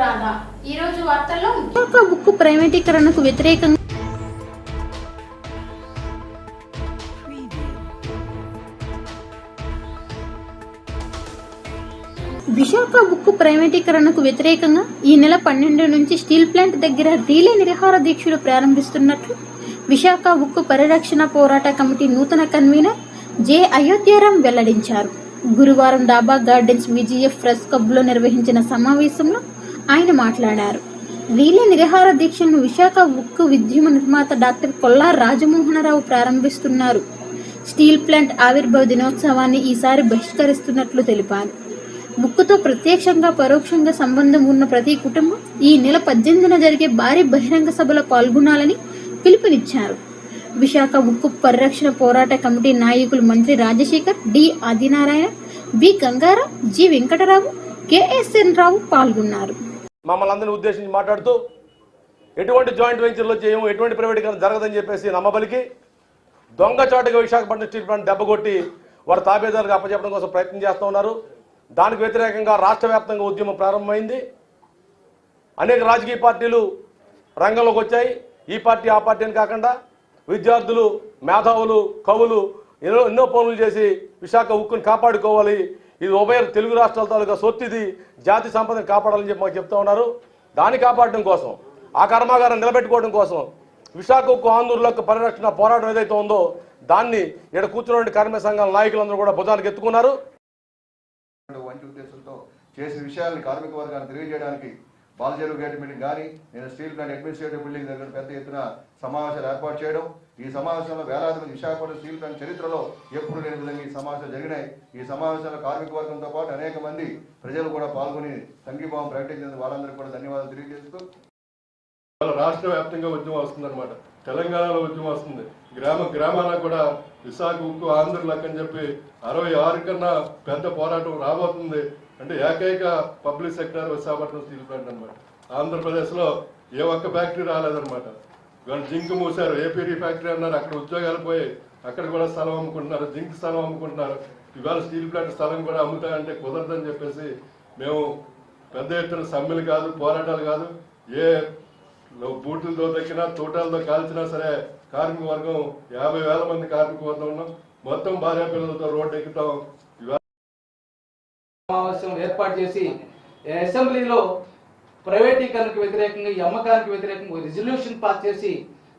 అనురాధ ఈ రోజు వార్తల్లో బుక్ ప్రైవేటీకరణకు వ్యతిరేకంగా విశాఖ బుక్ ప్రైవేటీకరణకు వ్యతిరేకంగా ఈ నెల 12 నుంచి స్టీల్ ప్లాంట్ దగ్గర రీలే నిరాహార దీక్షలు ప్రారంభిస్తున్నట్లు విశాఖ బుక్ పరిరక్షణ పోరాట కమిటీ నూతన కన్వీనర్ జె అయోధ్యారాం వెల్లడించారు. గురువారం డాబా గార్డెన్స్ విజిఎఫ్ ప్రెస్ క్లబ్లో నిర్వహించిన సమావేశంలో ఆయన మాట్లాడారు. రీలే నిరాహార దీక్షను విశాఖ ఉక్కు ఉద్యమ నిర్మాత డాక్టర్ కొల్లా రాజమోహనరావు ప్రారంభిస్తున్నారు. స్టీల్ ప్లాంట్ ఆవిర్భావ దినోత్సవాన్ని ఈసారి బహిష్కరిస్తున్నట్లు తెలిపారు. ఉక్కుతో ప్రత్యక్షంగా పరోక్షంగా సంబంధం ఉన్న ప్రతి కుటుంబం ఈ నెల 18న జరిగే భారీ బహిరంగ సభలో పాల్గొనాలని పిలుపునిచ్చారు. విశాఖ ఉక్కు పరిరక్షణ పోరాట కమిటీ నాయకులు Mantri Rajasekhar, D Adinarayana, B Gangaram, G Venkatarao, KSN Rao పాల్గొన్నారు. మమ్మల్ని అందరినీ ఉద్దేశించి మాట్లాడుతూ ఎటువంటి జాయింట్ వెంచర్లో చేయము, ఎటువంటి ప్రైవేటీకరణ జరగదని చెప్పేసి నమ్మబలికి దొంగచాటుగా విశాఖపట్నం స్టీల్ ప్లాంట్ దెబ్బకొట్టి వారు తాబేదారుగా అప్పచెప్పడం కోసం ప్రయత్నం చేస్తూ ఉన్నారు. దానికి వ్యతిరేకంగా రాష్ట్ర వ్యాప్తంగా ఉద్యమం ప్రారంభమైంది. అనేక రాజకీయ పార్టీలు రంగంలోకి వచ్చాయి. ఈ పార్టీ ఆ పార్టీ అని కాకుండా విద్యార్థులు, మేధావులు, కవులు ఎన్నో పనులు చేసి విశాఖ ఉక్కుని కాపాడుకోవాలి, ఇది ఉభయ తెలుగు రాష్ట్రాల తాలూకా సొత్తిది, జాతి సంపదను కాపాడాలని చెప్పి మాకు చెప్తా ఉన్నారు. దాన్ని కాపాడడం కోసం, ఆ కర్మాగారం నిలబెట్టుకోవడం కోసం విశాఖ ఉక్కు ఆందోళనకు పరిరక్షణ పోరాటం ఏదైతే ఉందో దాన్ని ఇక్కడ కూర్చున్న కార్మిక సంఘాల నాయకులందరూ కూడా భుజానికి ఎత్తుకున్నారు. మంచి ఉద్దేశంతో చేసిన విషయాన్ని కార్మిక వర్గాన్ని తెలియజేయడానికి బాలజేరు గేట్ మీటింగ్ కానీ, నేను స్టీల్ ప్లాంట్ అడ్మినిస్ట్రేటివ్ బిల్డింగ్ దగ్గర పెద్ద ఎత్తున సమావేశాలు ఏర్పాటు చేయడం, ఈ సమావేశంలో వేలాది మంది విశాఖపట్నం స్టీల్ ప్లాంట్ చరిత్రలో ఎప్పుడు లేని విధంగా ఈ సమావేశాలు జరిగినాయి. ఈ సమావేశంలో కార్మిక వర్గంతో పాటు అనేక మంది ప్రజలు కూడా పాల్గొని సంఘీభావం ప్రకటించినందుకు వాళ్ళందరికీ కూడా ధన్యవాదాలు తెలియజేస్తూ, రాష్ట్ర వ్యాప్తంగా ఉద్యమం వస్తుంది అనమాట. తెలంగాణలో ఉద్యమం వస్తుంది, గ్రామాలకు కూడా విశాఖ ఉక్కు ఆంధ్రులకు అని చెప్పి 66 కన్నా పెద్ద పోరాటం రాబోతుంది. అంటే ఏకైక public sector Visakhapatnam steel plant అనమాట. ఆంధ్రప్రదేశ్లో ఏ ఒక్క ఫ్యాక్టరీ రాలేదనమాట. వాళ్ళు జింక్ మూసారు, ఏపీడీ ఫ్యాక్టరీ అన్నారు, అక్కడ ఉద్యోగాలు పోయి అక్కడ కూడా స్థలం అమ్ముకుంటున్నారు, జింక్ స్థలం అమ్ముకుంటున్నారు. ఇవాళ స్టీల్ ప్లాంట్ స్థలం కూడా అమ్ముతాయంటే కుదరదని చెప్పేసి మేము పెద్ద ఎత్తున సమ్మెలు కాదు, పోరాటాలు కాదు, ఏ బూట్లతో దక్కినా తోటలతో కాల్చినా సరే కార్మిక వర్గం 50,000 మంది కార్మిక వర్గం ఉన్నాం. మొత్తం భార్య పిల్లలతో రోడ్డు ఎక్కుతాం. సమావేశం ఏర్పాటు చేసి అసెంబ్లీలో ప్రైవేటీకరణకు వ్యతిరేకంగా, ఈ అమ్మకానికి వ్యతిరేకంగా రిజల్యూషన్ పాస్ చేసి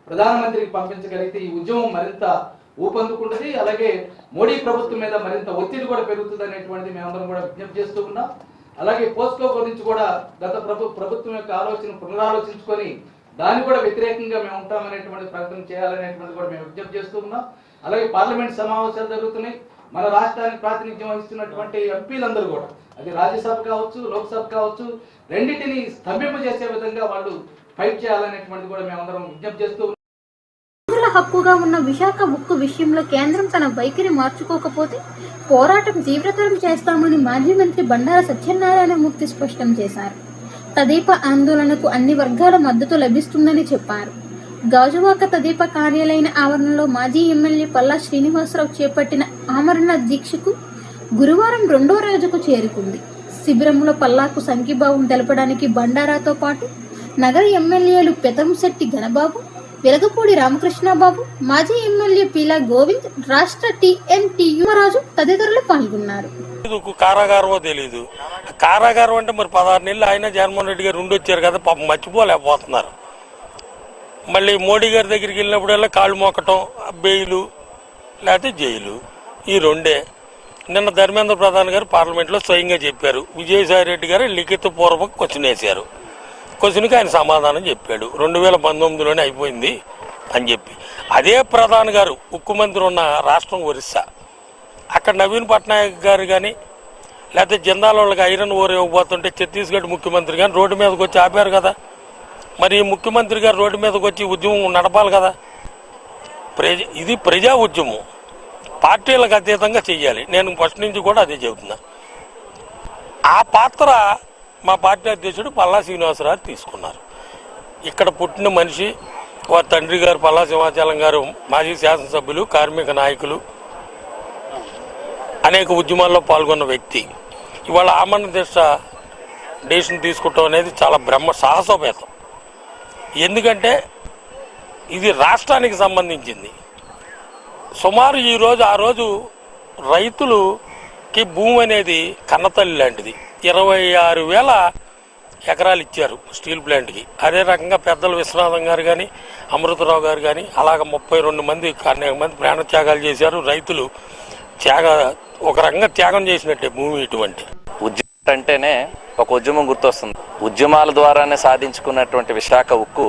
ప్రధానమంత్రికి పంపించగలిగితే ఈ ఉద్యమం మరింత ఊపందుకుంటుంది. అలాగే మోడీ ప్రభుత్వం మీద మరింత ఒత్తిడి కూడా పెరుగుతుంది అనేటువంటిది మేమందరం కూడా విజ్ఞప్తి చేస్తూ ఉన్నాం. అలాగే పోస్కో గురించి కూడా గత ప్రభుత్వం యొక్క ఆలోచన పునరాలోచించుకొని దాన్ని కూడా వ్యతిరేకంగా మేము ఉంటామనేటువంటి ప్రకటన చేయాలనేటువంటిది కూడా మేము విజ్ఞప్తి చేస్తూ ఉన్నాం. అలాగే పార్లమెంట్ సమావేశాలు జరుగుతున్నాయి. మన రాష్ట్రానికి ప్రాతినిధ్యం వహిస్తున్నటువంటి ఎంపీలందరూ కూడా, అది రాజ్యసభ కావచ్చు, లోక్సభ కావచ్చు, రెండింటిని స్తంభింపజేసే విధంగా వాళ్ళు ఫైట్ చేయాలనేటువంటిది కూడా మేమందరం విజ్ఞప్తి చేస్తూ ఉన్నాం. హక్కుగా ఉన్న విశాఖ ఉక్కు విషయంలో కేంద్రం తన వైఖరి మార్చుకోకపోతే పోరాటం తీవ్రతరం చేస్తామని మాజీ మంత్రి బండారు సత్యనారాయణమూర్తి స్పష్టం చేశారు. తదేప ఆందోళనకు అన్ని వర్గాల మద్దతు లభిస్తుందని చెప్పారు. గాజువాక తదేప కార్యాలయ ఆవరణలో మాజీ ఎమ్మెల్యే పల్లా శ్రీనివాసరావు చేపట్టిన ఆమరణ దీక్షకు గురువారం 2వ రోజుకు చేరుకుంది. శిబిరంలో పల్లాకు సంఘీభావం తెలపడానికి బండారాతో పాటు నగర ఎమ్మెల్యేలు పెతంశెట్టి గణబాబు, వెలగపూడి రామకృష్ణబాబు, మాజీ ఎమ్మెల్యే పీలా గోవింద్, రాష్ట్ర టిఎన్టీయు రాజు తదితరులు పాల్గొన్నారు. కారాగారమో తెలీదు. కారాగారం అంటే మరి 16 నెలలు ఆయన జగన్మోహన్ రెడ్డి గారు వచ్చారు కదా, పాపం మర్చిపోలేకపోతున్నారు. మళ్ళీ మోడీ గారి దగ్గరికి వెళ్ళినప్పుడల్లా కాళ్ళు మోకటం, బెయిలు లేకపోతే జైలు, ఈ రెండే. నిన్న ధర్మేంద్ర ప్రధాన్ గారు పార్లమెంట్లో స్వయంగా చెప్పారు. విజయసాయి రెడ్డి గారు లిఖితపూర్వక క్వశ్చన్ వేశారు. క్వశ్చన్కి ఆయన సమాధానం చెప్పాడు, 2019లోనే అయిపోయింది అని చెప్పి. అదే ప్రధాని గారు ఉక్కు మంత్రి ఉన్న రాష్ట్రం ఒరిస్సా, అక్కడ నవీన్ పట్నాయక్ గారు కానీ లేకపోతే జిందాల్ వాళ్ళకి ఐరన్ ఓర్ ఇవ్వబోతుంటే ఛత్తీస్గఢ్ ముఖ్యమంత్రి కానీ రోడ్డు మీదకి వచ్చి ఆపారు కదా. మరి ముఖ్యమంత్రి గారు రోడ్డు మీదకి వచ్చి ఉద్యమం నడపాలి కదా. ఇది ప్రజా ఉద్యమం, పార్టీలకు అతీతంగా చెయ్యాలి. నేను ఫస్ట్ నుంచి కూడా అదే చెబుతున్నా. ఆ పాత్ర మా పార్టీ అధ్యక్షుడు పల్లా శ్రీనివాసరావు తీసుకున్నారు. ఇక్కడ పుట్టిన మనిషి, వారి తండ్రి గారు పల్లా సింహాచలం గారు మాజీ శాసనసభ్యులు, కార్మిక నాయకులు, అనేక ఉద్యమాల్లో పాల్గొన్న వ్యక్తి. ఇవాళ ఆమరణ దీక్ష డెసిషన్ తీసుకోవటం అనేది చాలా సాహసోపేతం. ఎందుకంటే ఇది రాష్ట్రానికి సంబంధించింది. సుమారు ఆ రోజు రైతులకి భూమి అనేది కన్నతల్లి లాంటిది. 26,000 ఎకరాలు ఇచ్చారు స్టీల్ ప్లాంట్కి. అదే రకంగా పెద్దలు విశ్వనాథం గారు కానీ, అమృతరావు గారు కానీ, అలాగ 32 మంది అనేక మంది ప్రాణత్యాగాలు చేశారు. రైతులు ఒక రకంగా త్యాగం చేసినట్టే భూమి. ఇటువంటి ఉద్యమం అంటేనే ఒక ఉద్యమం గుర్తొస్తుంది. ఉద్యమాల ద్వారానే సాధించుకున్నటువంటి విశాఖ ఉక్కు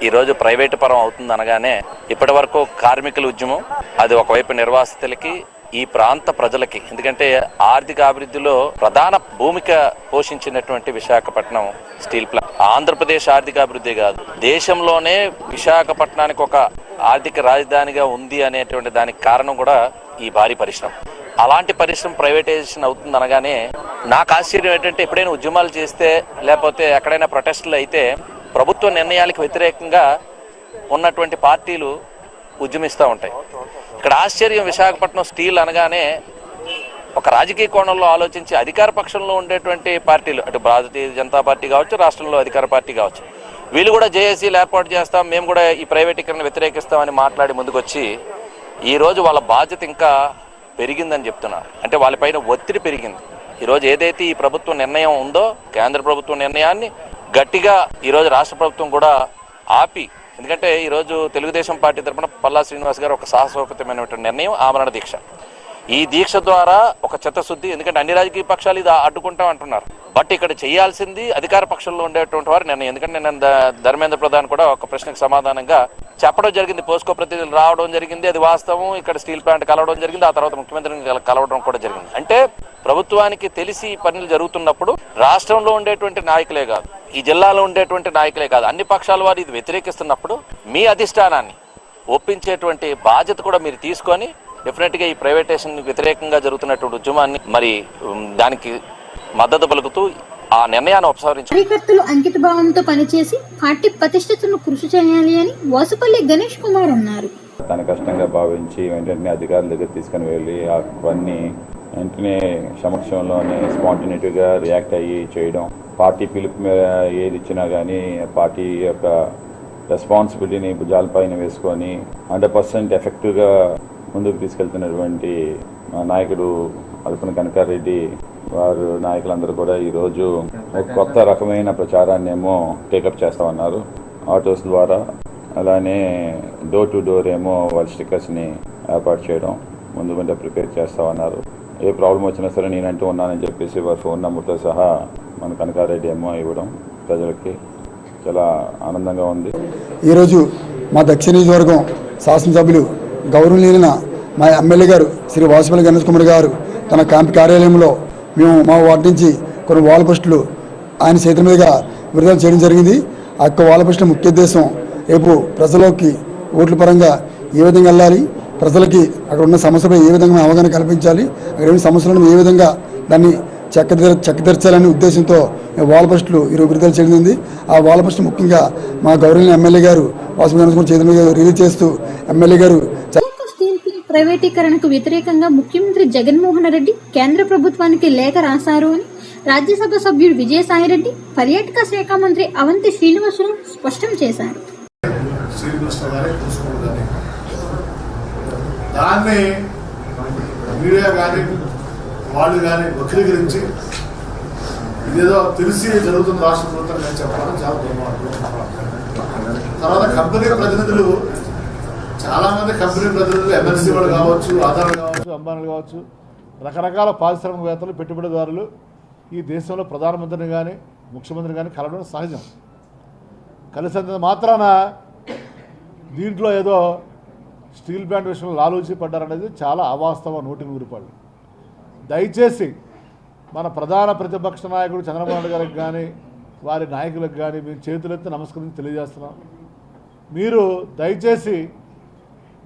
ఈరోజు ప్రైవేటు పరం అవుతుంది అనగానే, ఇప్పటి వరకు కార్మికుల ఉద్యమం అది ఒకవైపు నిర్వాసితులకి, ఈ ప్రాంత ప్రజలకి, ఎందుకంటే ఆర్థిక అభివృద్ధిలో ప్రధాన భూమిక పోషించినటువంటి విశాఖపట్నం స్టీల్ ప్లాంట్ ఆంధ్రప్రదేశ్ ఆర్థిక అభివృద్ధి కాదు, దేశంలోనే విశాఖపట్నానికి ఒక ఆర్థిక రాజధానిగా ఉంది అనేటువంటి దానికి కారణం కూడా ఈ భారీ పరిశ్రమ. అలాంటి పరిశ్రమ ప్రైవేటైజేషన్ అవుతుంది అనగానే నాకు ఆశ్చర్యం ఏంటంటే, ఎప్పుడైనా ఉద్యమాలు చేస్తే లేకపోతే ఎక్కడైనా ప్రొటెస్టులు అయితే ప్రభుత్వ నిర్ణయాలకు వ్యతిరేకంగా ఉన్నటువంటి పార్టీలు ఉద్యమిస్తూ ఉంటాయి. ఇక్కడ ఆశ్చర్యం, విశాఖపట్నం స్టీల్ అనగానే ఒక రాజకీయ కోణంలో ఆలోచించి అధికార పక్షంలో ఉండేటువంటి పార్టీలు, అటు భారతీయ జనతా పార్టీ కావచ్చు, రాష్ట్రంలో అధికార పార్టీ కావచ్చు, వీళ్ళు కూడా జేఏసీలు ఏర్పాటు చేస్తాం, మేము కూడా ఈ ప్రైవేటీకరణ వ్యతిరేకిస్తామని మాట్లాడి ముందుకొచ్చి ఈరోజు వాళ్ళ బాధ్యత ఇంకా పెరిగిందని చెప్తున్నారు. అంటే వాళ్ళపైన ఒత్తిడి పెరిగింది. ఈరోజు ఏదైతే ఈ ప్రభుత్వ నిర్ణయం ఉందో, కేంద్ర ప్రభుత్వ నిర్ణయాన్ని గట్టిగా ఈరోజు రాష్ట్ర ప్రభుత్వం కూడా ఆపి, ఎందుకంటే ఈరోజు తెలుగుదేశం పార్టీ తరఫున పల్లా శ్రీనివాస్ గారు ఒక సాహసోపేతమైనటువంటి నిర్ణయం, ఆమరణ దీక్ష. ఈ దీక్ష ద్వారా ఒక చిత్తశుద్ధి, ఎందుకంటే అన్ని రాజకీయ పక్షాలు ఇది అడ్డుకుంటాం అంటున్నారు, బట్ ఇక్కడ చేయాల్సింది అధికార పక్షంలో ఉండేటువంటి వారి నిర్ణయం. ఎందుకంటే నేను ధర్మేంద్ర ప్రధాన్ కూడా ఒక ప్రశ్నకు సమాధానంగా చెప్పడం జరిగింది, పోస్కో ప్రతినిధులు రావడం జరిగింది, అది వాస్తవం, ఇక్కడ స్టీల్ ప్లాంట్ కలవడం జరిగింది, ఆ తర్వాత ముఖ్యమంత్రిని కలవడం కూడా జరిగింది. అంటే ప్రభుత్వానికి తెలిసి పనులు జరుగుతున్నప్పుడు రాష్ట్రంలో ఉండేటువంటి నాయకులే కాదు, ఈ జిల్లాలో ఉండేటువంటి నాయకులే కాదు, అన్ని పక్షాల వారు ఇది వ్యతిరేకిస్తున్నప్పుడు మీ అధిష్టానాన్ని ఒప్పించేటువంటి బాధ్యత కూడా మీరు తీసుకొని డెఫినెట్గా ఈ ప్రైవేటైజేషన్ వ్యతిరేకంగా జరుగుతున్నటువంటి ఉద్యమాన్ని మరి దానికి మద్దతు పలుకుతూ ఆ నిర్ణయాన్ని ఉపసంహరించారు. కార్యకర్తలు అంకిత భావంతో పనిచేసి పార్టీ ప్రతిష్టతను కృషి చేయాలి అని వాసుపల్లి గణేష్ కుమార్ అన్నారు. తన కష్టంగా భావించి వెంటనే అధికారుల దగ్గర తీసుకుని వెళ్ళి అవన్నీ వెంటనే సమక్షంలోనే స్పాంటినిటీగా రియాక్ట్ అయ్యి చేయడం, పార్టీ పిలుపు మీద ఏది ఇచ్చినా కానీ పార్టీ యొక్క రెస్పాన్సిబిలిటీని భుజాలపైన వేసుకొని 100% ఎఫెక్టివ్గా ముందుకు తీసుకెళ్తున్నటువంటి నాయకుడు అల్పన కనకారెడ్డి వారు నాయకులందరూ కూడా ఈరోజు ఒక కొత్త రకమైన ప్రచారాన్ని ఏమో టేకప్ చేస్తామన్నారు. ఆటోస్ ద్వారా, అలానే డోర్ టు డోర్ ఏమో వాళ్ళ స్టిక్కర్స్ని ఏర్పాటు చేయడం, ముందు ప్రిపేర్ చేస్తామన్నారు. ఏ ప్రాబ్లం వచ్చినా సరే నేనంటూ ఉన్నానని చెప్పేసి వారి ఫోన్ నెంబర్తో సహా మన కనకారెడ్డి ఏమో ఇవ్వడం ప్రజలకి చాలా ఆనందంగా ఉంది. ఈరోజు మా దక్షిణ నియోజకవర్గం శాసనసభ్యులు గౌరవనీయులైన మా ఎమ్మెల్యే గారు శ్రీ వాసుపల్లి గణేష్ కుమార్ గారు తన క్యాంప్ కార్యాలయంలో మేము మా వార్డు నుంచి కొన్ని వాల్ పోస్టులు ఆయన చేతుల మీదుగా విడుదల చేయడం జరిగింది. ఆ యొక్క వాల్ పోస్టుల ముఖ్య ఉద్దేశం రేపు ప్రజలకి ఓట్ల పరంగా ఏ విధంగా వెళ్ళాలి, ప్రజలకి అక్కడ ఉన్న సమస్యలపై ఏ విధంగా అవగాహన కల్పించాలి, అక్కడ ఏమైనా సమస్యలను ఏ విధంగా దాన్ని చక్కదిర్చాలనే ఉద్దేశంతో వాల్ పోస్టులు ఈరోజు విడుదల చేయడం. ఆ వాల్ పోస్టు ముఖ్యంగా మా గౌరవనీయ ఎమ్మెల్యే గారు వాసుపల్లి గణేష్ కుమార్ చేతుల మీద రిలీజ్ చేస్తూ ఎమ్మెల్యే గారు స్టీల్ ప్లాంట్ ప్రైవేటీకరణకు వ్యతిరేకంగా ముఖ్యమంత్రి జగన్మోహన్ రెడ్డి కేంద్ర ప్రభుత్వానికి లేఖ రాశారు అని రాజ్యసభ సభ్యుడు విజయసాయిరెడ్డి, పర్యాటక శాఖ మంత్రి అవంతి శ్రీనివాసరావు స్పష్టం చేశారు. దాన్ని మీడియా కానీ వాళ్ళు కానీ వక్రీకరించి ఇదేదో తెలిసి జరుగుతున్న రాష్ట్ర ప్రభుత్వం నేను చెప్పడం చాలా దుర్మార్గం. తర్వాత కంపెనీ ప్రతినిధులు, చాలా మంది కంపెనీ ప్రతినిధులు ఎంఎన్సీ వాళ్ళు కావచ్చు, ఆధారాలు కావచ్చు, అంబానీలు కావచ్చు, రకరకాల పారిశ్రామికవేత్తలు, పెట్టుబడిదారులు ఈ దేశంలో ప్రధానమంత్రిని కానీ ముఖ్యమంత్రిని కానీ కలవడం సహజం. కలిసినంత మాత్రాన దీంట్లో ఏదో స్టీల్ ప్లాంట్ విషయంలో లాలూచి పడ్డారనేది చాలా అవాస్తవం, 100% దయచేసి మన ప్రధాన ప్రతిపక్ష నాయకుడు చంద్రబాబు నాయుడు గారికి కానీ వారి నాయకులకు కానీ మేము చేతులెత్తి నమస్కరించి తెలియజేస్తున్నాం. మీరు దయచేసి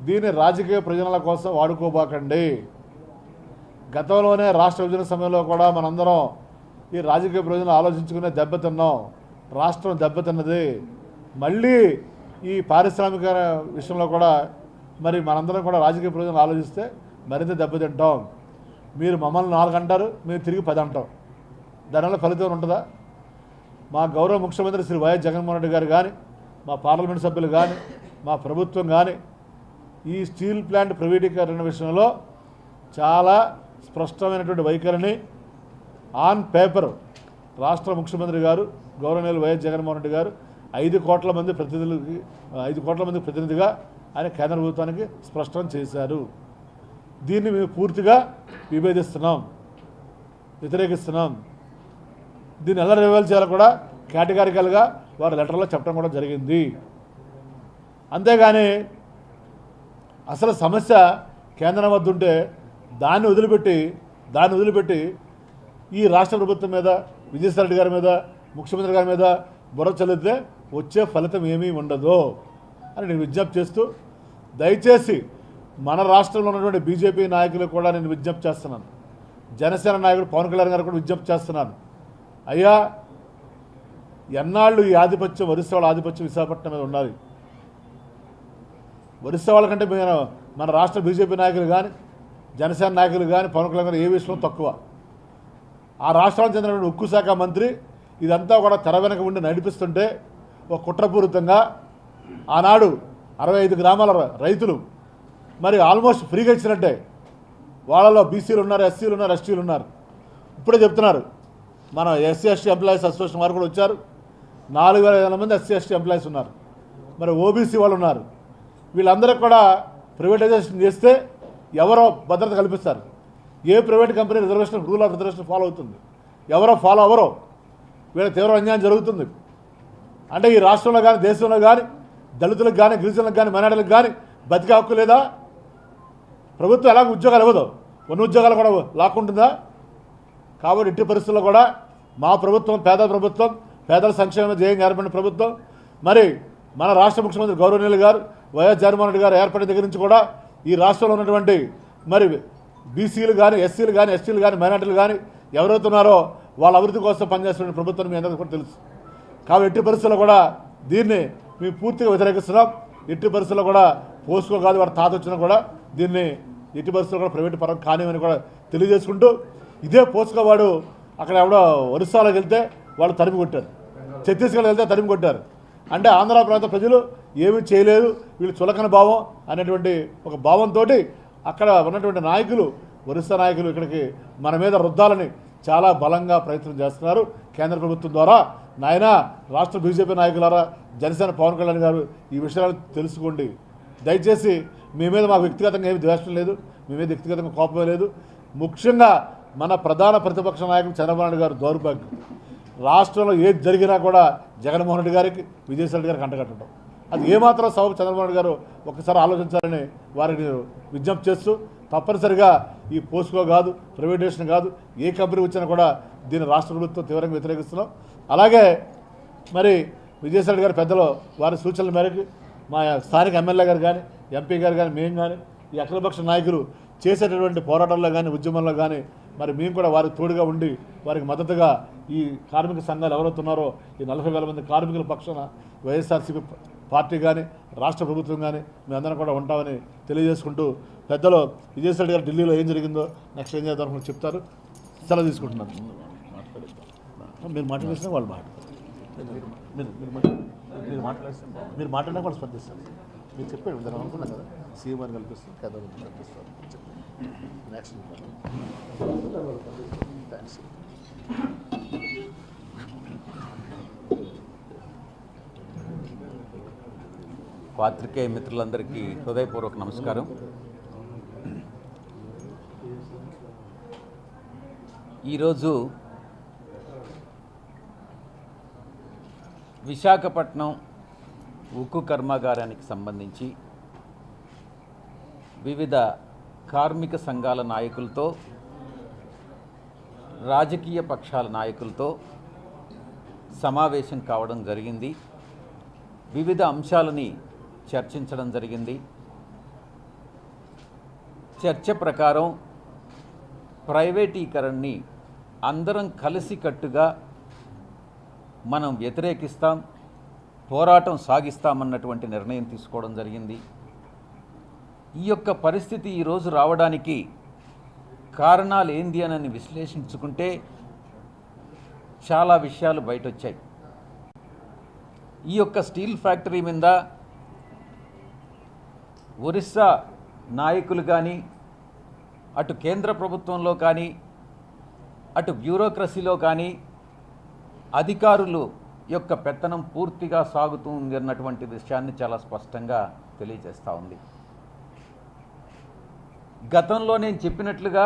దీన్ని రాజకీయ ప్రయోజనాల కోసం వాడుకోబాకండి. గతంలోనే రాష్ట్ర విభజన సమయంలో కూడా మనందరం ఈ రాజకీయ ప్రయోజనాలు ఆలోచించుకునే దెబ్బతిన్నాం, రాష్ట్రం దెబ్బతిన్నది. మళ్ళీ ఈ పారిశ్రామిక విషయంలో కూడా మరి మనందరం కూడా రాజకీయ ప్రయోజనాలు ఆలోచిస్తే మరింత దెబ్బతింటాం. మీరు మమ్మల్ని 4 అంటారు, మేము తిరిగి 10 అంటాం. దానివల్ల ఫలితం ఉంటుందా? మా గౌరవ ముఖ్యమంత్రి శ్రీ వైఎస్ జగన్మోహన్ రెడ్డి గారు కానీ, మా పార్లమెంట్ సభ్యులు కానీ, మా ప్రభుత్వం కానీ ఈ స్టీల్ ప్లాంట్ ప్రైవేటీకరణ విషయంలో చాలా స్పష్టమైనటువంటి వైఖరిని ఆన్ పేపర్ రాష్ట్ర ముఖ్యమంత్రి గారు గౌరవనీయులు వైఎస్ జగన్మోహన్ రెడ్డి గారు 5 కోట్ల మంది ప్రతినిధిగా ఆయన కేంద్ర ప్రభుత్వానికి స్పష్టం చేశారు. దీన్ని మేము పూర్తిగా విభేదిస్తున్నాం, వ్యతిరేకిస్తున్నాం. దీన్ని ఎలా రివైల్ చేయాలో కూడా కేటగారికల్గా వారి లెటర్లో చెప్పడం కూడా జరిగింది. అంతేగాని అసలు సమస్య కేంద్రం వద్ద ఉంటే దాన్ని వదిలిపెట్టి ఈ రాష్ట్ర ప్రభుత్వం మీద, విజయసాయి రెడ్డి గారి మీద, ముఖ్యమంత్రి గారి మీద బుర్ర చల్లితే వచ్చే ఫలితం ఏమీ ఉండదు అని నేను విజ్ఞప్తి చేస్తూ, దయచేసి మన రాష్ట్రంలో ఉన్నటువంటి బీజేపీ నాయకులు కూడా నేను విజ్ఞప్తి చేస్తున్నాను, జనసేన నాయకుడు పవన్ కళ్యాణ్ గారు కూడా విజ్ఞప్తి చేస్తున్నాను. అయ్యా, ఎన్నాళ్ళు ఈ ఆధిపత్యం, ఒరిస్సా వాళ్ళ ఆధిపత్యం విశాఖపట్నం మీద ఉండాలి? ఒరిస్సా వాళ్ళకంటే మన రాష్ట్ర బీజేపీ నాయకులు కానీ, జనసేన నాయకులు కానీ, పవన్ కళ్యాణ్ గారు ఏ విషయంలో తక్కువ? ఆ రాష్ట్రానికి చెందినటువంటి ఉక్కు శాఖ మంత్రి ఇదంతా కూడా తెర వెనక ఉండి నడిపిస్తుంటే ఒక కుట్రపూరితంగా ఆనాడు 65 గ్రామాల రైతులు మరి ఆల్మోస్ట్ ఫ్రీగా ఇచ్చినట్టే, వాళ్ళలో బీసీలు ఉన్నారు, ఎస్సీలు ఉన్నారు, ఎస్టీలు ఉన్నారు. ఇప్పుడే చెప్తున్నారు, మన ఎస్సీ ఎస్టీ ఎంప్లాయీస్ అసోసియేషన్ వారు కూడా వచ్చారు. 4,500 మంది ఎస్సీ ఎస్టీ ఎంప్లాయీస్ ఉన్నారు, మరి ఓబీసీ వాళ్ళు ఉన్నారు. వీళ్ళందరికీ కూడా ప్రైవేటైజేషన్ చేస్తే ఎవరో భద్రత కల్పిస్తారు? ఏ private company reservation, rule of reservation follow అవుతుంది? ఎవరో ఫాలో అవ్వరో? వీళ్ళ తీవ్ర అన్యాయం జరుగుతుంది. అంటే ఈ రాష్ట్రంలో కానీ, దేశంలో కానీ దళితులకు కానీ, గిరిజనులకు కానీ, మైనారిటీలకు కానీ బతికే హక్కు లేదా? ప్రభుత్వం ఎలాగ ఉద్యోగాలు ఇవ్వదు, ఉన్న ఉద్యోగాలు కూడా లాక్కుంటుందా? కాబట్టి ఇట్టి పరిస్థితుల్లో కూడా మా ప్రభుత్వం పేదల సంక్షేమ ధ్యేయంగా ఏర్పడిన ప్రభుత్వం. మరి మన రాష్ట్ర ముఖ్యమంత్రి గౌరవనీయులు గారు వైఎస్ జగన్మోహన్ రెడ్డి గారు ఏర్పడిన దగ్గర నుంచి కూడా ఈ రాష్ట్రంలో ఉన్నటువంటి మరి బీసీలు కానీ, ఎస్సీలు కానీ, ఎస్టీలు కానీ, మైనారిటీలు కానీ ఎవరైతే ఉన్నారో వాళ్ళ అభివృద్ధి కోసం పనిచేస్తున్న ప్రభుత్వం మీ అందరికీ కూడా తెలుసు. కాబట్టి ఎట్టి పరిస్థితుల్లో కూడా దీన్ని మేము పూర్తిగా వ్యతిరేకిస్తున్నాం. ఎట్టి పరిస్థితుల్లో కూడా పోస్కో కాదు, వాడు తాత వచ్చినా కూడా దీన్ని ఎట్టి పరిస్థితుల్లో కూడా ప్రైవేట్ పరం కానివని కూడా తెలియజేసుకుంటూ, ఇదే పోస్కో వాడు అక్కడ ఎవడో ఒరిస్సాలోకి వెళ్తే వాళ్ళు తరిమి కొట్టారు, ఛత్తీస్గఢ్ వెళ్తే తరిమి కొట్టారు. అంటే ఆంధ్ర ప్రాంత ప్రజలు ఏమీ చేయలేదు, వీళ్ళు చులకన భావం అనేటువంటి ఒక భావంతో అక్కడ ఉన్నటువంటి నాయకులు, ఒరిస్సా నాయకులు ఇక్కడికి మన మీద రుద్దాలని చాలా బలంగా ప్రయత్నం చేస్తున్నారు కేంద్ర ప్రభుత్వం ద్వారా. నాయన రాష్ట్ర బీజేపీ నాయకులారా, జనసేన పవన్ కళ్యాణ్ గారు ఈ విషయాలు తెలుసుకోండి. దయచేసి మీ మీద మాకు వ్యక్తిగతంగా ఏమి ద్వేషం లేదు, మీ మీద వ్యక్తిగతంగా కోపమే లేదు. ముఖ్యంగా మన ప్రధాన ప్రతిపక్ష నాయకుడు చంద్రబాబు నాయుడు గారు దౌర్భాగ్యం, రాష్ట్రంలో ఏది జరిగినా కూడా జగన్మోహన్ రెడ్డి గారికి, విజయసాయి రెడ్డి గారికి అంటగట్టడం, అది ఏమాత్రం సబబు చంద్రబాబు నాయుడు గారు ఒకసారి ఆలోచించాలని వారిని విజ్ఞప్తి చేస్తూ, తప్పనిసరిగా ఈ పోస్కో కాదు, ప్రైవేటేషన్ కాదు, ఏ కంపెనీ వచ్చినా కూడా దీన్ని రాష్ట్ర ప్రభుత్వం తీవ్రంగా వ్యతిరేకిస్తున్నాం. అలాగే మరి విజయసాయి రెడ్డి గారి పెద్దలు వారి సూచనల మేరకు మా స్థానిక ఎమ్మెల్యే గారు కానీ, ఎంపీ గారు కానీ, మేము కానీ ఈ అఖిలపక్ష నాయకులు చేసేటటువంటి పోరాటంలో కానీ, ఉద్యమంలో కానీ మరి మేము కూడా వారికి తోడుగా ఉండి వారికి మద్దతుగా ఈ కార్మిక సంఘాలు ఎవరవుతున్నారో ఈ 40,000 మంది కార్మికుల పక్షాన వైఎస్ఆర్సీపీ పార్టీ కానీ, రాష్ట్ర ప్రభుత్వం కానీ మేమందరం కూడా ఉంటామని తెలియజేసుకుంటూ, పెద్దలు విజయసాయి రెడ్డి గారు ఢిల్లీలో ఏం జరిగిందో నెక్స్ట్ ఏం చేద్దాం చెప్తారు. సెలవు తీసుకుంటున్నాను. మీరు మాట్లాడేసిన వాళ్ళు మీరు మాట్లాడినా వాళ్ళు స్పందిస్తారు. మీరు చెప్పాడు విధానం అనుకున్నాం కదా, సీఎం అని కల్పిస్తారు, కేంద్రం కల్పిస్తారు. Next thanks. పాత్రికేయ మిత్రులందరికీ హృదయపూర్వక నమస్కారం. ఈరోజు విశాఖపట్నం ఉక్కు కర్మాగారానికి సంబంధించి వివిధ కార్మిక సంఘాల నాయకులతో, రాజకీయ పక్షాల నాయకులతో సమావేశం కావడం జరిగింది. వివిధ అంశాలని చర్చించడం జరిగింది. చర్చ ప్రకారం ప్రైవేటీకరణని అందరం కలిసికట్టుగా మనం వ్యతిరేకిస్తాం, పోరాటం సాగిస్తామన్నటువంటి నిర్ణయం తీసుకోవడం జరిగింది. ఈ యొక్క పరిస్థితి ఈరోజు రావడానికి కారణాలు ఏంది అని విశ్లేషించుకుంటే చాలా విషయాలు బయటొచ్చాయి. ఈ యొక్క స్టీల్ ఫ్యాక్టరీ మీద ఒరిస్సా నాయకులు కానీ, అటు కేంద్ర ప్రభుత్వంలో కానీ, అటు బ్యూరోక్రసీలో కానీ అధికారులు యొక్క పెత్తనం పూర్తిగా సాగుతుంది అన్నటువంటి విషయాన్ని చాలా స్పష్టంగా తెలియజేస్తూ ఉంది. గతంలో నేను చెప్పినట్లుగా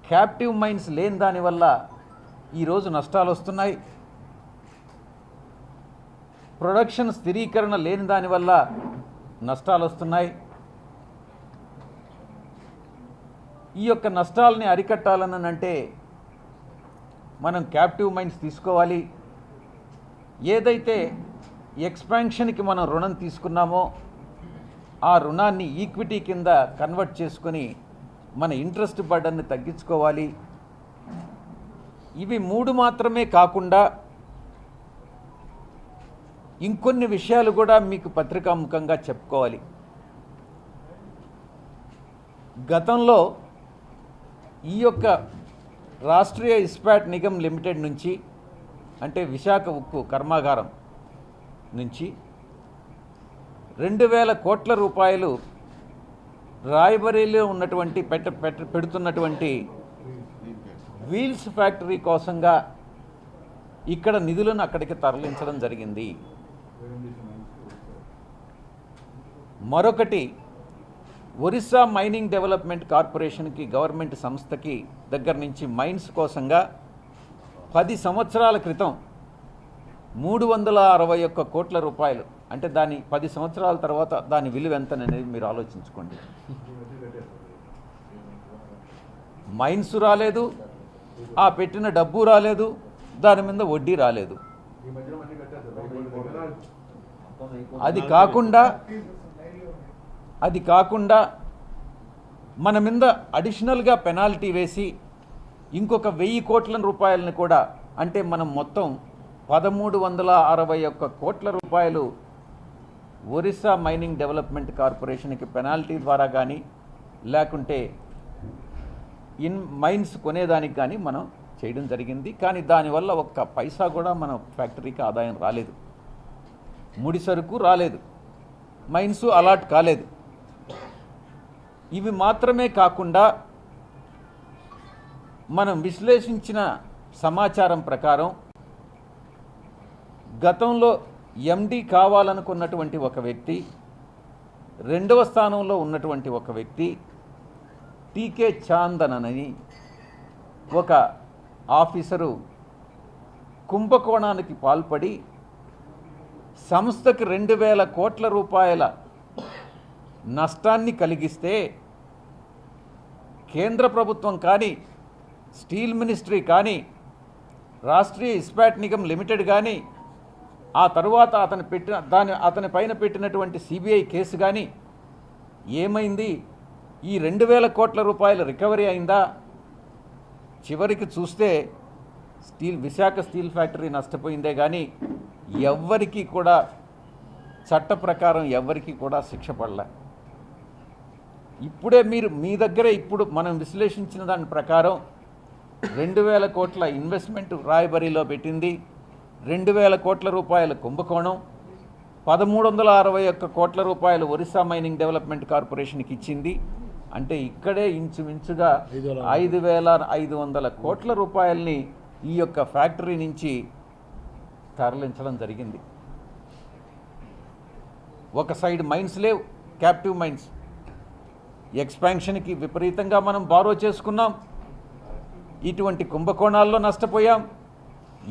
క్యాప్టివ్ మైన్స్ లేని దానివల్ల ఈరోజు నష్టాలు వస్తున్నాయి. ప్రొడక్షన్ స్థిరీకరణ లేని దానివల్ల నష్టాలు వస్తున్నాయి. ఈ యొక్క నష్టాలని అరికట్టాలని అంటే మనం క్యాప్టివ్ మైన్స్ తీసుకోవాలి. ఏదైతే ఎక్స్పాన్షన్కి మనం రుణం తీసుకున్నామో ఆ రుణాన్ని ఈక్విటీ కింద కన్వర్ట్ చేసుకొని మన ఇంట్రెస్ట్ బర్డన్ని తగ్గించుకోవాలి. ఇవి 3 మాత్రమే కాకుండా ఇంకొన్ని విషయాలు కూడా మీకు పత్రికాముఖంగా చెప్పుకోవాలి. గతంలో ఈ యొక్క రాష్ట్రీయ ఇస్పాట్ నిగమ్ లిమిటెడ్ నుంచి, అంటే విశాఖ ఉక్కు కర్మాగారం నుంచి 2000 కోట్ల రూపాయలు రాయ్బరేలీలో ఉన్నటువంటి పెడుతున్నటువంటి వీల్స్ ఫ్యాక్టరీ కోసంగా ఇక్కడ నిధులను అక్కడికి తరలించడం జరిగింది. మరొకటి ఒరిస్సా మైనింగ్ డెవలప్మెంట్ కార్పొరేషన్కి, గవర్నమెంట్ సంస్థకి దగ్గర నుంచి మైన్స్ కోసంగా 10 సంవత్సరాల క్రితం 361 కోట్ల రూపాయలు, అంటే దాని 10 సంవత్సరాల తర్వాత దాని విలువ ఎంతనేది మీరు ఆలోచించుకోండి. మైన్స్ రాలేదు, ఆ పెట్టిన డబ్బు రాలేదు, దాని మీద వడ్డీ రాలేదు. అది కాకుండా మన మీద అడిషనల్గా పెనాల్టీ వేసి ఇంకొక 1000 కోట్ల రూపాయలని కూడా, అంటే మనం మొత్తం 1361 కోట్ల రూపాయలు ఒరిస్సా మైనింగ్ డెవలప్మెంట్ కార్పొరేషన్కి పెనాల్టీ ద్వారా కానీ, లేకుంటే మైన్స్ కొనేదానికి కానీ మనం చేయడం జరిగింది. కానీ దానివల్ల ఒక్క పైసా కూడా మన ఫ్యాక్టరీకి ఆదాయం రాలేదు, ముడి సరుకు రాలేదు, మైన్స్ అలాట్ కాలేదు. ఇవి మాత్రమే కాకుండా మనం విశ్లేషించిన సమాచారం ప్రకారం గతంలో ఎండి కావాలనుకున్నటువంటి ఒక వ్యక్తి, 2వ స్థానంలో ఉన్నటువంటి ఒక వ్యక్తి టీకే చాందన్ అని ఒక ఆఫీసరు కుంభకోణానికి పాల్పడి సంస్థకి 2000 కోట్ల రూపాయల నష్టాన్ని కలిగిస్తే కేంద్ర ప్రభుత్వం కానీ, స్టీల్ మినిస్ట్రీ కానీ, రాష్ట్రీయ ఇస్పాట్ నిగమ్ లిమిటెడ్ కానీ, ఆ తరువాత అతని పైన పెట్టినటువంటి సిబిఐ కేసు కానీ ఏమైంది? ఈ 2000 కోట్ల రూపాయల రికవరీ అయిందా? చివరికి చూస్తే విశాఖ స్టీల్ ఫ్యాక్టరీ నష్టపోయిందే కానీ ఎవ్వరికీ కూడా చట్ట ప్రకారం ఎవ్వరికీ కూడా శిక్ష పడలే. ఇప్పుడే మీ దగ్గర ఇప్పుడు మనం విశ్లేషించిన దాని ప్రకారం 2000 కోట్ల ఇన్వెస్ట్మెంట్ రాయ్బరీలో పెట్టింది, 2000 కోట్ల రూపాయల కుంభకోణం, 1361 కోట్ల రూపాయలు ఒరిస్సా మైనింగ్ డెవలప్మెంట్ కార్పొరేషన్కి ఇచ్చింది. అంటే ఇక్కడే ఇంచుమించుగా 5500 కోట్ల రూపాయలని ఈ యొక్క ఫ్యాక్టరీ నుంచి తరలించడం జరిగింది. ఒక సైడ్ మైన్స్ లేవు, క్యాప్టివ్ మైన్స్, ఎక్స్పాన్షన్కి విపరీతంగా మనం బారో చేసుకున్నాం, ఇటువంటి కుంభకోణాల్లో నష్టపోయాం.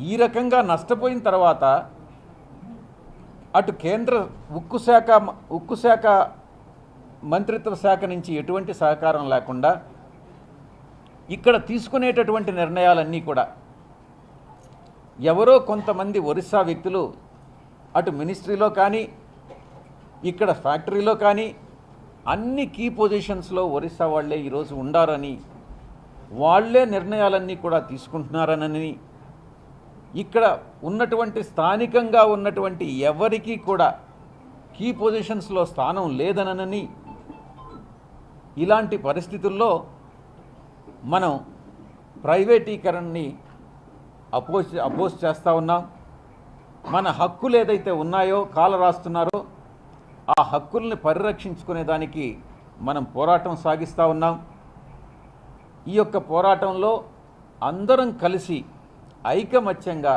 ఈ రకంగా నష్టపోయిన తర్వాత అటు కేంద్ర ఉక్కు శాఖ మంత్రిత్వ శాఖ నుంచి ఎటువంటి సహకారం లేకుండా ఇక్కడ తీసుకునేటటువంటి నిర్ణయాలన్నీ కూడా ఎవరో కొంతమంది ఒరిస్సా వ్యక్తులు అటు మినిస్ట్రీలో కానీ, ఇక్కడ ఫ్యాక్టరీలో కానీ అన్ని కీ పొజిషన్స్లో ఒరిస్సా వాళ్ళే ఈరోజు ఉండారని, వాళ్లే నిర్ణయాలన్నీ కూడా తీసుకుంటున్నారనని, ఇక్కడ ఉన్నటువంటి స్థానికంగా ఉన్నటువంటి ఎవరికీ కూడా కీ పొజిషన్స్లో స్థానం లేదనని, ఇలాంటి పరిస్థితుల్లో మనం ప్రైవేటీకరణని అపోజ్ చేస్తూ ఉన్నాం. మన హక్కులు ఏదైతే ఉన్నాయో కాల రాస్తున్నారో ఆ హక్కుల్ని పరిరక్షించుకునే దానికి మనం పోరాటం సాగిస్తూ ఉన్నాం. ఈ యొక్క పోరాటంలో అందరం కలిసి ఐకమత్యంగా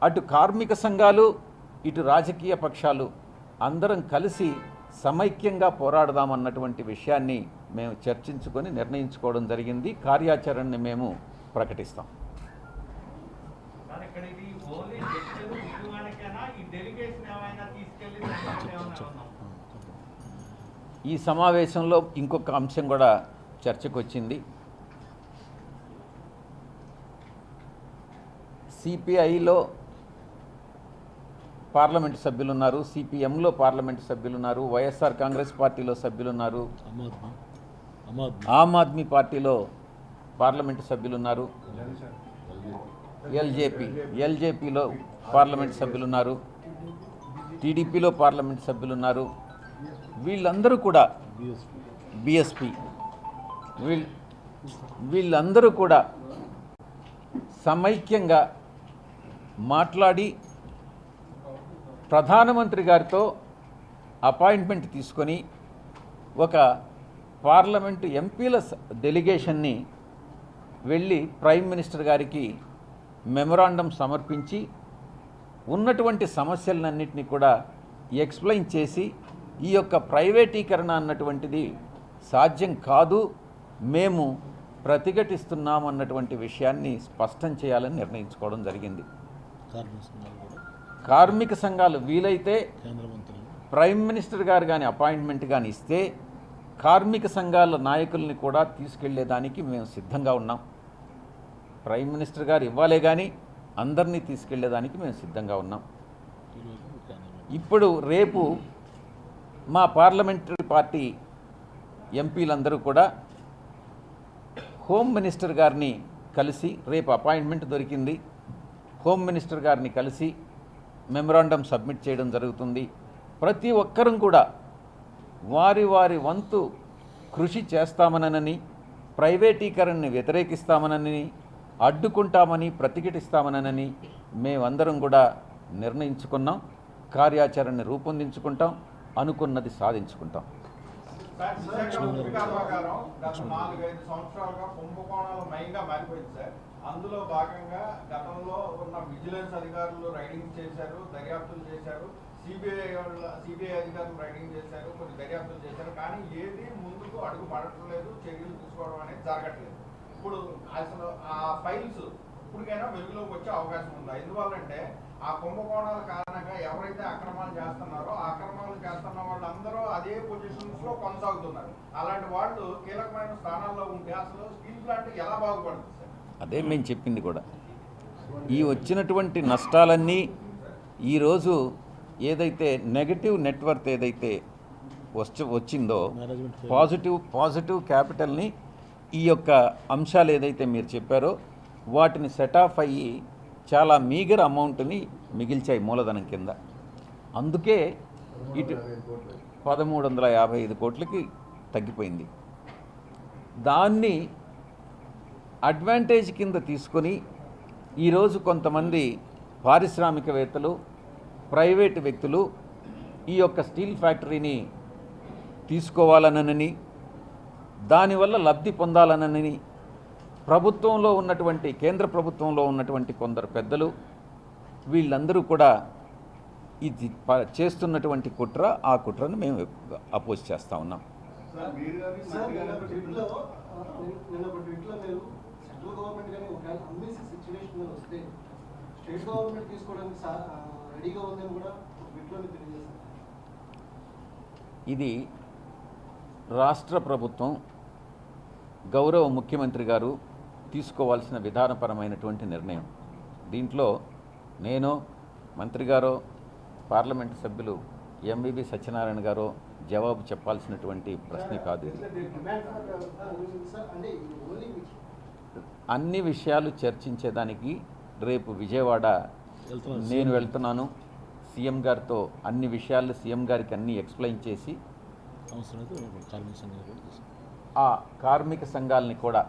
అటు కార్మిక సంఘాలు ఇటు రాజకీయ పక్షాలు అందరం కలిసి సమైక్యంగా పోరాడదామన్నటువంటి విషయాన్ని మేము చర్చించుకొని నిర్ణయించుకోవడం జరిగింది. కార్యాచరణని మేము ప్రకటిస్తాం. ఈ సమావేశంలో ఇంకొక అంశం కూడా చర్చకు వచ్చింది. సిపిఐలో పార్లమెంటు సభ్యులున్నారు, సిపిఎంలో పార్లమెంటు సభ్యులున్నారు, వైఎస్ఆర్ కాంగ్రెస్ పార్టీలో సభ్యులున్నారు, ఆమ్ పార్టీలో పార్లమెంటు సభ్యులున్నారు, ఎల్జేపీలో పార్లమెంటు సభ్యులున్నారు, టీడీపీలో పార్లమెంటు సభ్యులున్నారు. వీళ్ళందరూ కూడా బీఎస్పీ వీళ్ళందరూ కూడా సమైక్యంగా మాట్లాడి ప్రధానమంత్రి గారితో అపాయింట్మెంట్ తీసుకొని ఒక పార్లమెంటు ఎంపీల డెలిగేషన్ని వెళ్ళి ప్రైమ్ మినిస్టర్ గారికి మెమొరాండం సమర్పించి ఉన్నటువంటి సమస్యలన్నింటినీ కూడా ఎక్స్ప్లెయిన్ చేసి ఈ యొక్క ప్రైవేటీకరణ అన్నటువంటిది సాధ్యం కాదు, మేము ప్రతిఘటిస్తున్నాం అన్నటువంటి విషయాన్ని స్పష్టం చేయాలని నిర్ణయించుకోవడం జరిగింది. కార్మిక సంఘాలు వీలైతే ప్రైమ్ మినిస్టర్ గారు కానీ అపాయింట్మెంట్ కానీ ఇస్తే కార్మిక సంఘాల నాయకుల్ని కూడా తీసుకెళ్లేదానికి మేము సిద్ధంగా ఉన్నాం. ప్రైమ్ మినిస్టర్ గారు ఇవ్వాలే కానీ అందరినీ తీసుకెళ్లేదానికి మేము సిద్ధంగా ఉన్నాం. ఇప్పుడు రేపు మా పార్లమెంటరీ పార్టీ ఎంపీలందరూ కూడా హోమ్ మినిస్టర్ గారిని కలిసి, రేపు అపాయింట్మెంట్ దొరికింది, హోమ్ మినిస్టర్ గారిని కలిసి మెమొరాండం సబ్మిట్ చేయడం జరుగుతుంది. ప్రతి ఒక్కరం కూడా వారి వారి వంతు కృషి చేస్తామనని, ప్రైవేటీకరణని వ్యతిరేకిస్తామనని, అడ్డుకుంటామని, ప్రతిఘటిస్తామనని మేమందరం కూడా నిర్ణయించుకున్నాం. కార్యాచరణని రూపొందించుకుంటాం, అనుకున్నది సాధించుకుంటాం. గత 4-5 సంవత్సరాలుగా కుంభకోణాలు మైంగా మారిపోయింది సార్. అందులో భాగంగా గతంలో ఉన్న విజిలెన్స్ అధికారులు రైడింగ్ చేశారు, దర్యాప్తులు చేశారు, సిబిఐ అధికారులు రైడింగ్ చేశారు, కొన్ని దర్యాప్తులు చేశారు. కానీ ఏది ముందుకు అడుగు పడట్లేదు, చర్యలు తీసుకోవడం అనేది జరగట్లేదు. ఇప్పుడు అసలు ఆ ఫైల్స్ ఇప్పటికైనా వెలుగులోకి వచ్చే అవకాశం ఉందా? ఎందువల్లంటే ఆ కుంభకోణాల కారణంగా ఎవరైతే అక్రమాలు చేస్తున్నారో ఆ అక్రమాలు చేస్తున్న వాళ్ళందరూ అదే పొజిషన్స్ లో కొనసాగుతున్నారు. అలాంటి వాళ్ళు కీలకమైన స్థానాల్లో ఉంటే అసలు స్టీల్ ప్లాంట్ ఎలా బాగుపడుతుంది సార్? అదే మేము చెప్పింది కూడా. ఈ వచ్చినటువంటి నష్టాలన్నీ ఈరోజు ఏదైతే నెగటివ్ నెట్వర్క్ ఏదైతే వచ్చిందో పాజిటివ్ క్యాపిటల్ని ఈ యొక్క అంశాలు ఏదైతే మీరు చెప్పారో వాటిని సెట్ ఆఫ్ అయ్యి చాలా మీగర్ అమౌంట్ని మిగిల్చాయి మూలధనం కింద. అందుకే ఇటు 1355 కోట్లకి తగ్గిపోయింది. దాన్ని అడ్వాంటేజ్ కింద తీసుకొని ఈరోజు కొంతమంది పారిశ్రామికవేత్తలు, ప్రైవేటు వ్యక్తులు ఈ యొక్క స్టీల్ ఫ్యాక్టరీని తీసుకోవాలనని, దానివల్ల లబ్ధి పొందాలనని ప్రభుత్వంలో ఉన్నటువంటి, కేంద్ర ప్రభుత్వంలో ఉన్నటువంటి కొందరు పెద్దలు వీళ్ళందరూ కూడా ఇది చేస్తున్నటువంటి కుట్ర, ఆ కుట్రను మేము అపోజ్ చేస్తూ ఉన్నాం. ఇది రాష్ట్ర ప్రభుత్వం, గౌరవ ముఖ్యమంత్రి గారు తీసుకోవాల్సిన విధానపరమైనటువంటి నిర్ణయం. దీంట్లో నేను, మంత్రి గారో, పార్లమెంటు సభ్యులు ఎంవివి సత్యనారాయణ గారో జవాబు చెప్పాల్సినటువంటి ప్రశ్న కాదు. అన్ని విషయాలు చర్చించేదానికి రేపు విజయవాడ నేను వెళ్తున్నాను. సీఎం గారితో అన్ని విషయాలు సీఎం గారికి అన్నీ ఎక్స్ప్లెయిన్ చేసి ఆ కార్మిక సంఘాలని కూడా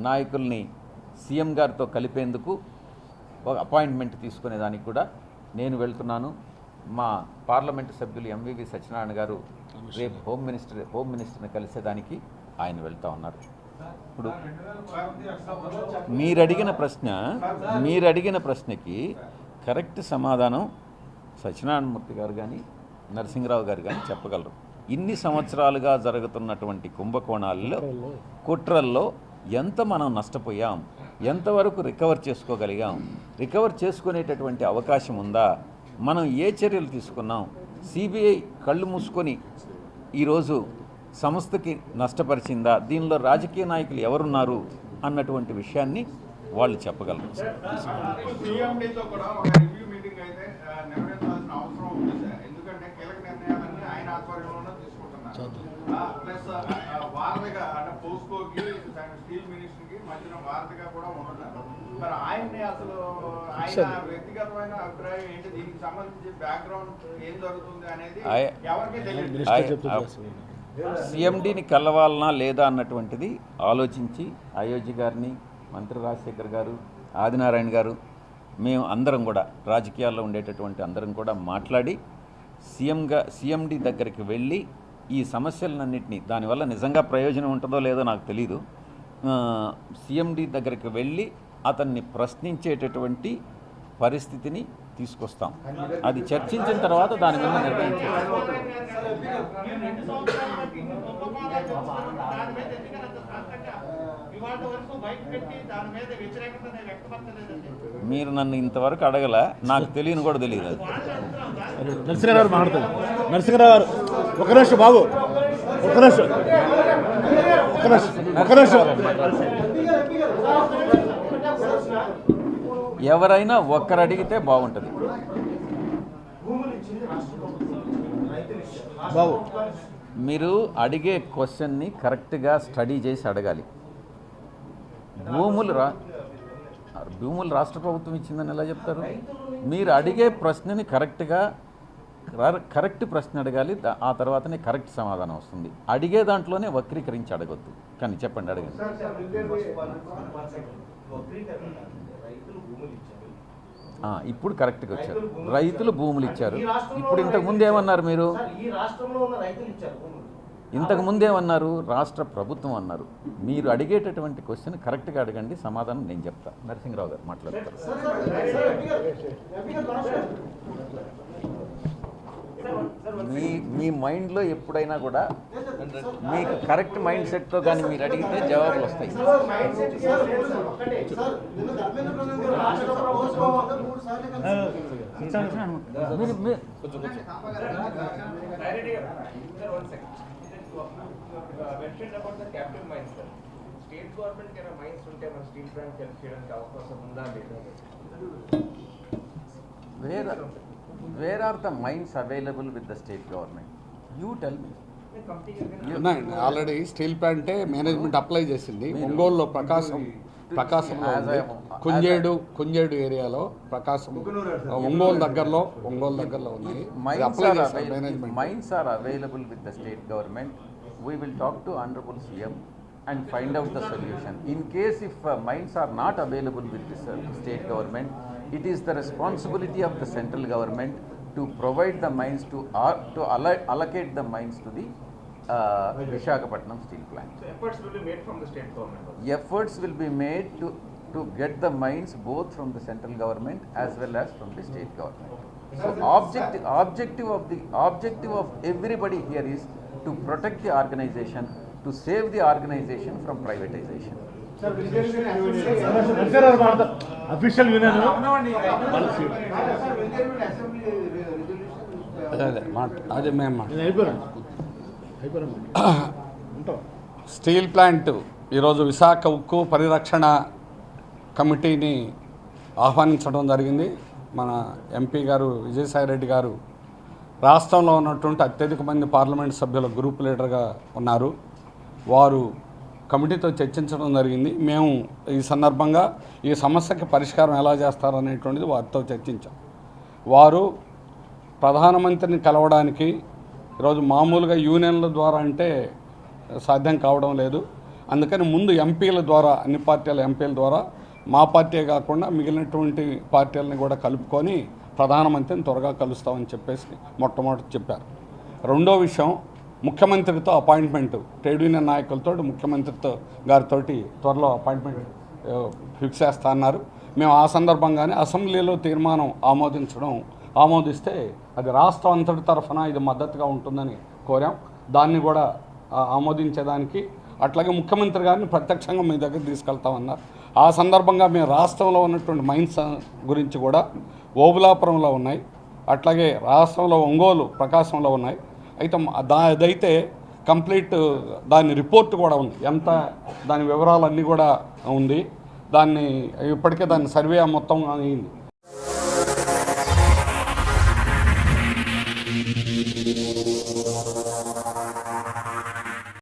నాయకుల్ని సీఎం గారితో కలిపేందుకు ఒక అపాయింట్మెంట్ తీసుకునేదానికి కూడా నేను వెళ్తున్నాను. మా పార్లమెంటు సభ్యులు ఎంవివి సత్యనారాయణ గారు రేపు హోమ్ మినిస్టర్ని కలిసేదానికి ఆయన వెళ్తూ ఉన్నారు. ఇప్పుడు మీరు అడిగిన ప్రశ్నకి కరెక్ట్ సమాధానం సత్యనారాయణమూర్తి గారు కానీ నరసింహరావు గారు కానీ చెప్పగలరు. ఇన్ని సంవత్సరాలుగా జరుగుతున్నటువంటి కుంభకోణాల్లో కుట్రల్లో ఎంత మనం నష్టపోయాం, ఎంతవరకు రికవర్ చేసుకోగలిగాం, రికవర్ చేసుకునేటటువంటి అవకాశం ఉందా, మనం ఏ చర్యలు తీసుకున్నాం, సిబిఐ కళ్ళు మూసుకొని ఈరోజు సంస్థకి నష్టపరిచిందా, దీనిలో రాజకీయ నాయకులు ఎవరున్నారు అన్నటువంటి విషయాన్ని వాళ్ళు చెప్పగలరు. సీఎండీతో కూడా ఒక రివ్యూ మీటింగ్ అయితే నిర్వహించాల్సిన అవసరం ఉంది సార్. ఎందుకంటే కీలక నిర్ణయాలన్నీ ఆయన ఆధ్వర్యంలోనే తీసుకుంటున్నారు. ప్లస్ వారధిగా అంటే పోస్కోకి స్టీల్ మినిస్టర్కి మధ్యన వారధిగా కూడా ఉంటున్నారు. మరి ఆయన్ని అసలు ఆయన వ్యక్తిగతమైన అభిప్రాయం ఏంటి, దీనికి సంబంధించి బ్యాక్గ్రౌండ్ ఏం జరుగుతుంది అనేది ఎవరికి తెలియదు. సిఎండిని కలవాలనా లేదా అన్నటువంటిది ఆలోచించి అయోధ్య గారిని, మంత్రి రాజశేఖర్ గారు, ఆదినారాయణ గారు, మేము అందరం కూడా రాజకీయాల్లో ఉండేటటువంటి అందరం కూడా మాట్లాడి సిఎండి దగ్గరికి వెళ్ళి ఈ సమస్యలన్నింటినీ, దానివల్ల నిజంగా ప్రయోజనం ఉంటుందో లేదో నాకు తెలీదు, సిఎండి దగ్గరికి వెళ్ళి అతన్ని ప్రశ్నించేటటువంటి పరిస్థితిని తీసుకొస్తాం. అది చర్చించిన తర్వాత దాని మీద నిర్ణయించాం. మీరు నన్ను ఇంతవరకు అడగల, నాకు తెలియని కూడా తెలియదు. నరసింహరావు మాట్లాడతారు. నరసింహరావు గారు ఒక నిమిషం బాబు, ఒక నిమిషం. ఎవరైనా ఒక్కరు అడిగితే బాగుంటుంది. బాబు మీరు అడిగే క్వశ్చన్ని కరెక్ట్గా స్టడీ చేసి అడగాలి. భూములు రాష్ట్ర ప్రభుత్వం ఇచ్చిందని ఎలా చెప్తారు? మీరు అడిగే ప్రశ్నని కరెక్ట్ ప్రశ్న అడగాలి. ఆ తర్వాతనే కరెక్ట్ సమాధానం వస్తుంది. అడిగే దాంట్లోనే వక్రీకరించి అడగొద్దు. కానీ చెప్పండి, అడగండి. ఇప్పుడు కరెక్ట్గా వచ్చారు. రైతులు భూములు ఇచ్చారు. ఇప్పుడు ఇంతకు ముందు ఏమన్నారు మీరు? ఇంతకు ముందేమన్నారు? రాష్ట్ర ప్రభుత్వం అన్నారు. మీరు అడిగేటటువంటి క్వశ్చన్ కరెక్ట్గా అడగండి, సమాధానం నేను చెప్తా. నరసింహరావు గారు మాట్లాడతారు. మీ మైండ్లో ఎప్పుడైనా కూడా మీకు కరెక్ట్ మైండ్ సెట్తో కానీ మీరు అడిగితే జవాబులు వస్తాయి. Where are the mines available with the state government? You tell me. ఉన్నాయండి. ఆల్రెడీ స్టీల్ ప్లాంటే మేనేజ్మెంట్ అప్లై చేసింది. ఒంగోలులో ప్రకాశంలో ఉంది. కుంజేడు ఏరియాలో ప్రకాశం, ఒంగోలు దగ్గరలో ఉన్నాయి. Mines are available with the state government. We will talk to Honorable CM and find out the solution. In case if mines are not available with the state government, it is the responsibility of the central government to provide the mines to allocate the mines to the Visakhapatnam steel plant. So efforts will be made from the state government also. Efforts will be made to get the mines both from the central government as well as from the state government. So objective of everybody here is to protect the organization, to save the organization from privatization. Official union అదే మేము steel plant ఈరోజు విశాఖ ఉక్కు పరిరక్షణ కమిటీని ఆహ్వానించడం జరిగింది. మన MP గారు విజయసాయిరెడ్డి గారు రాష్ట్రంలో ఉన్నటువంటి అత్యధిక మంది పార్లమెంట్ సభ్యుల గ్రూప్ లీడర్గా ఉన్నారు. వారు కమిటీతో చర్చించడం జరిగింది. మేము ఈ సందర్భంగా ఈ సమస్యకి పరిష్కారం ఎలా చేస్తారనేటువంటిది వారితో చర్చించాం. వారు ప్రధానమంత్రిని కలవడానికి ఈరోజు మామూలుగా యూనియన్ల ద్వారా అంటే సాధ్యం కావడం లేదు. అందుకని ముందు ఎంపీల ద్వారా, అన్ని పార్టీల ఎంపీల ద్వారా, మా పార్టీ కాకుండా మిగిలినటువంటి పార్టీలని కూడా కలుపుకొని ప్రధానమంత్రిని త్వరగా కలుస్తామని చెప్పేసి మొట్టమొదటి చెప్పారు. రెండో విషయం, ముఖ్యమంత్రితో అపాయింట్మెంట్, ట్రేడ్ యూనియన్ నాయకులతో ముఖ్యమంత్రితో గారితో త్వరలో అపాయింట్మెంట్ ఫిక్స్ చేస్తా అన్నారు. మేము ఆ సందర్భంగానే అసెంబ్లీలో తీర్మానం ఆమోదిస్తే అది రాష్ట్రం అంతటి తరఫున ఇది మద్దతుగా ఉంటుందని కోరాం. దాన్ని కూడా ఆమోదించేదానికి, అట్లాగే ముఖ్యమంత్రి గారిని ప్రత్యక్షంగా మీ దగ్గర తీసుకెళ్తామన్నారు. ఆ సందర్భంగా మేము రాష్ట్రంలో ఉన్నటువంటి మైన్స్ గురించి కూడా ఓబులాపురంలో ఉన్నాయి, అట్లాగే రాష్ట్రంలో ఒంగోలు, ప్రకాశంలో ఉన్నాయి. అయితే అదైతే కంప్లీట్ దాని రిపోర్ట్ కూడా ఉంది, ఎంత దాని వివరాలన్నీ కూడా ఉంది. దాన్ని ఇప్పటికే దాని సర్వే మొత్తం అయింది.